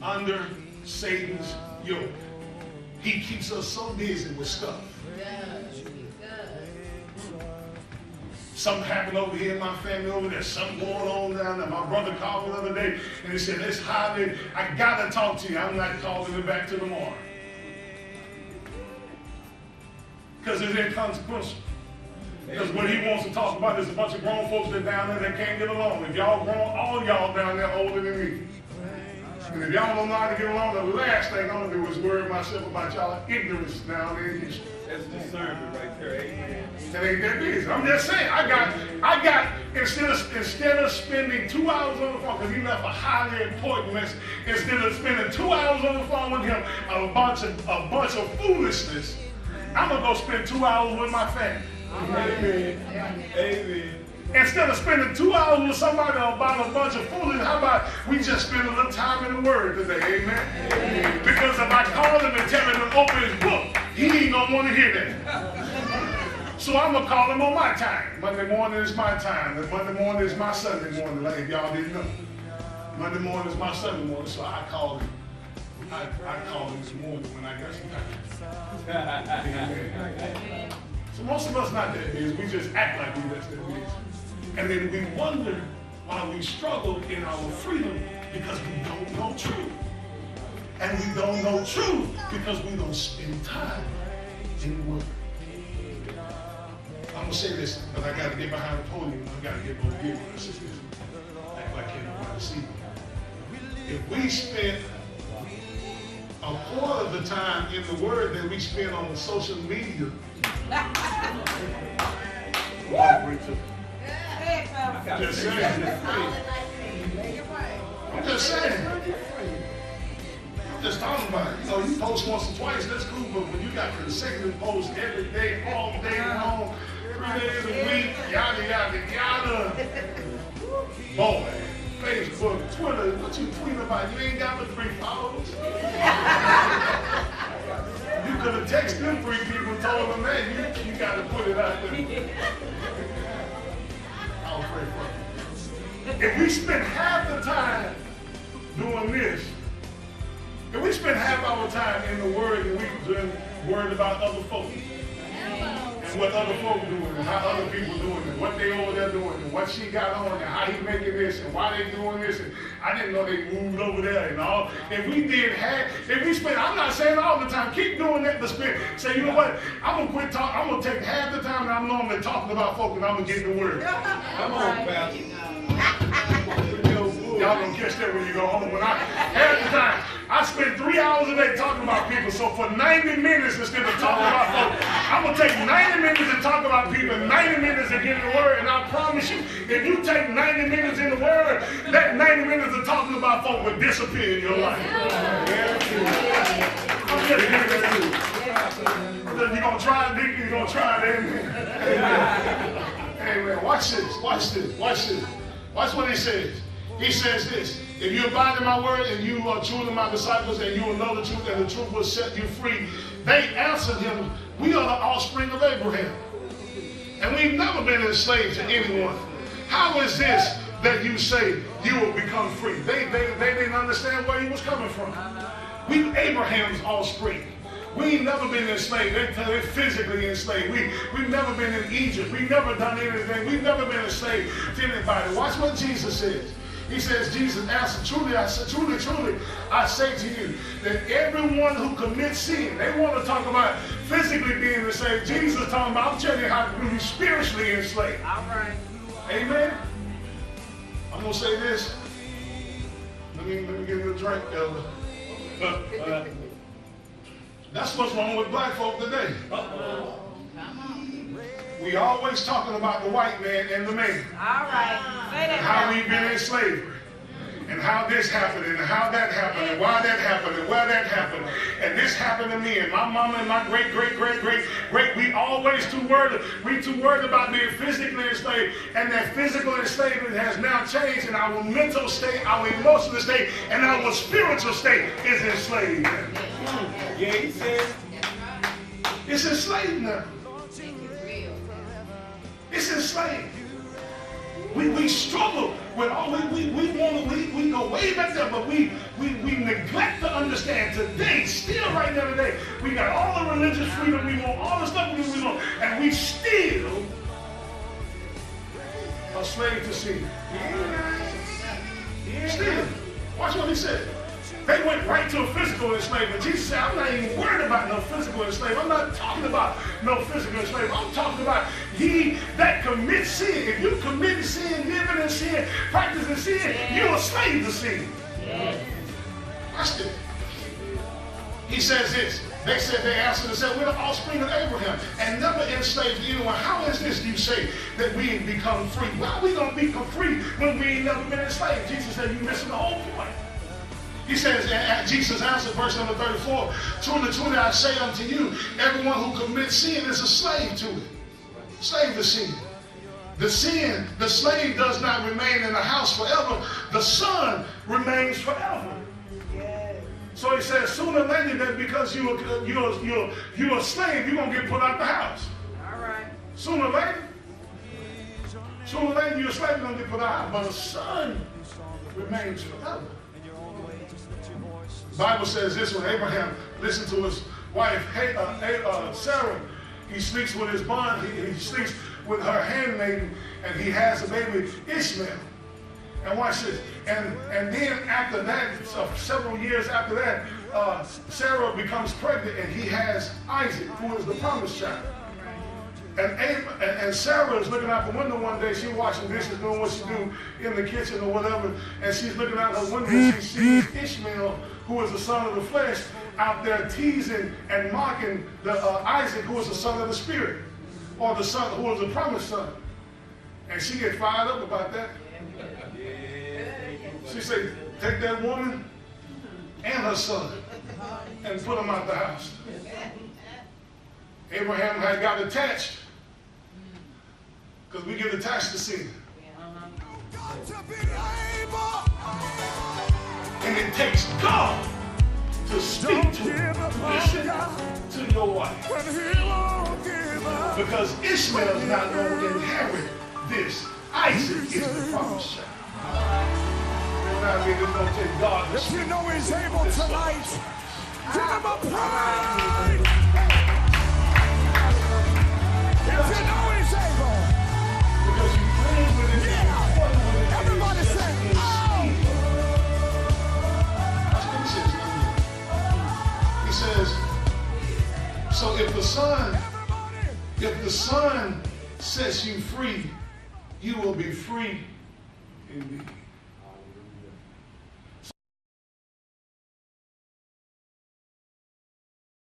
under Satan's yoke. He keeps us so busy with stuff. Something happened over here in my family over there. Something going on down there. My brother called me the other day and he said, "Let's hide it. I got to talk to you. I'm not calling you back till tomorrow." Because it's inconsequential. Because what he wants to talk about is a bunch of grown folks that down there that can't get along. If y'all grown, all y'all down there older than me. And if y'all don't know how to get along, the last thing I'm going to do is worry myself about y'all ignorance down there in Houston. That's discernment right there, amen. That ain't that easy. I'm just saying, I got instead of spending 2 hours on the phone, because he left a highly important message, instead of spending 2 hours on the phone with him of a bunch of foolishness, I'm gonna go spend 2 hours with my family. Amen. Amen. Instead of spending 2 hours with somebody about a bunch of foolishness, how about we just spend a little time in the Word today, amen? Amen. Because if I call him and tell him to open his book, he ain't gonna want to hear that. So I'm gonna call him on my time. Monday morning is my time. And Monday morning is my Sunday morning, like if y'all didn't know. Monday morning is my Sunday morning, so I call him. I call him this morning when I got some time. So most of us not that busy. We just act like we just that busy. And then we wonder why we struggle in our freedom because we don't know truth. And we don't know truth because we don't spend time in the Word. I'm going to say this, but I got to get behind the podium. I got to get more Biggurs. Act like everybody see me. If we spend a quarter of the time in the Word that we spend on social media, just saying. I'm just saying. I'm just talking about it. You know, you post once or twice, that's cool, but when you got consecutive posts every day, all day long, 3 days a week, yada, yada, yada. Boy, Facebook, Twitter, what you tweeting about? You ain't got but 3 followers. You could have texted them 3 people and told them that. You got to put it out there. I'll pray for you. If we spend half the time doing this, if we spend half our time in the Word and we just worried about other folks and what other folk doing and how other people doing and what they over there doing and what she got on and how he making this and why they doing this and I didn't know they moved over there and all. If we did half, if we spend, I'm not saying all the time, keep doing that, but say, you know what, I'm gonna quit talking, I'm gonna take half the time that I'm normally talking about folk and I'm gonna get the Word. Come on, Pastor. Y'all gonna catch that when you go home. When half the time, I spend 3 hours a day talking about people. So for 90 minutes instead of talking about folks, I'm gonna take 90 minutes and talk about people, 90 minutes to get in the Word. And I promise you, if you take 90 minutes in the Word, that 90 minutes of talking about folks will disappear in your life. I'm just giving it to you. You're gonna try it, Dick, you're gonna try it, amen. Amen. Watch this, watch this, watch this. Watch what he says. He says this, if you abide in my word and you are truly my disciples and you will know the truth and the truth will set you free. They answered him, we are the offspring of Abraham. And we've never been enslaved to anyone. How is this that you say you will become free? They didn't understand where he was coming from. We Abraham's offspring. We've never been enslaved. They're physically enslaved. We've never been in Egypt. We've never done anything. We've never been enslaved to anybody. Watch what Jesus says. He says, Jesus answered, truly, I say to you, that everyone who commits sin, they want to talk about physically being enslaved. Jesus is talking about, I'm telling you how to be spiritually enslaved. All right. Amen? I'm going to say this. Let me give you a drink, Elder. That's what's wrong with black folk today. We always talking about the white man and the man. All right. And how we've been in slavery. And how this happened and how that happened and why that happened and where that happened. And this happened to me and my mama and my great, we always too worried about being physically enslaved. And that physical enslavement has now changed and our mental state, our emotional state, and our spiritual state is enslaved. Yeah, he said. It's enslaved now. It's enslaved. We struggle with all we go way back. neglect that, but we neglect to understand today, still right now today, we got all the religious freedom we want, all the stuff we want, and we still a slave to sin. Still. Watch what he said. They went right to a physical enslavement. Jesus said, I'm not even worried about no physical enslavement. I'm not talking about no physical enslavement. I'm talking about he that commits sin. If you commit sin, living in sin, practicing sin, you're a slave to sin. Watch this. He says this. They answered and said, we're the offspring of Abraham and never enslaved anyone. How is this you say that we become free? Why are we going to become free when we ain't never been enslaved? Jesus said, you're missing the whole point. He says, and Jesus answered, verse number 34, truly, truly, I say unto you, everyone who commits sin is a slave to it. Slave to sin. The slave does not remain in the house forever. The son remains forever. So he says, sooner or later, that because you're a slave, you're going to get put out the house. All right. Sooner or later, you're a slave, you're going to get put out. But a son remains forever. The Bible says this when Abraham listened to his wife, Sarah. He sleeps with his bond, he sleeps with her handmaiden, and he has a baby, Ishmael. And watch this. And then after that, several years after that, Sarah becomes pregnant and he has Isaac, who is the promised child. And Sarah is looking out the window one day. She's washing dishes, doing what she do in the kitchen or whatever. And she's looking out her window and she sees Ishmael, who is the son of the flesh, out there teasing and mocking Isaac, who is the son of the spirit, or the son who is the promised son. And she gets fired up about that. She said, take that woman and her son and put them out the house. Abraham had got attached, because we get attached to sin. And it takes God to speak to you. Listen to your wife. Because Ishmael is not going to inherit this. Isaac is the promised child. It's going to take God to speak. If you know he's able tonight, give him a praise. If you know he's able. Because you prayed with it. Yeah. Everybody say, oh. That's what he says. He says, so if the Son sets you free, you will be free indeed.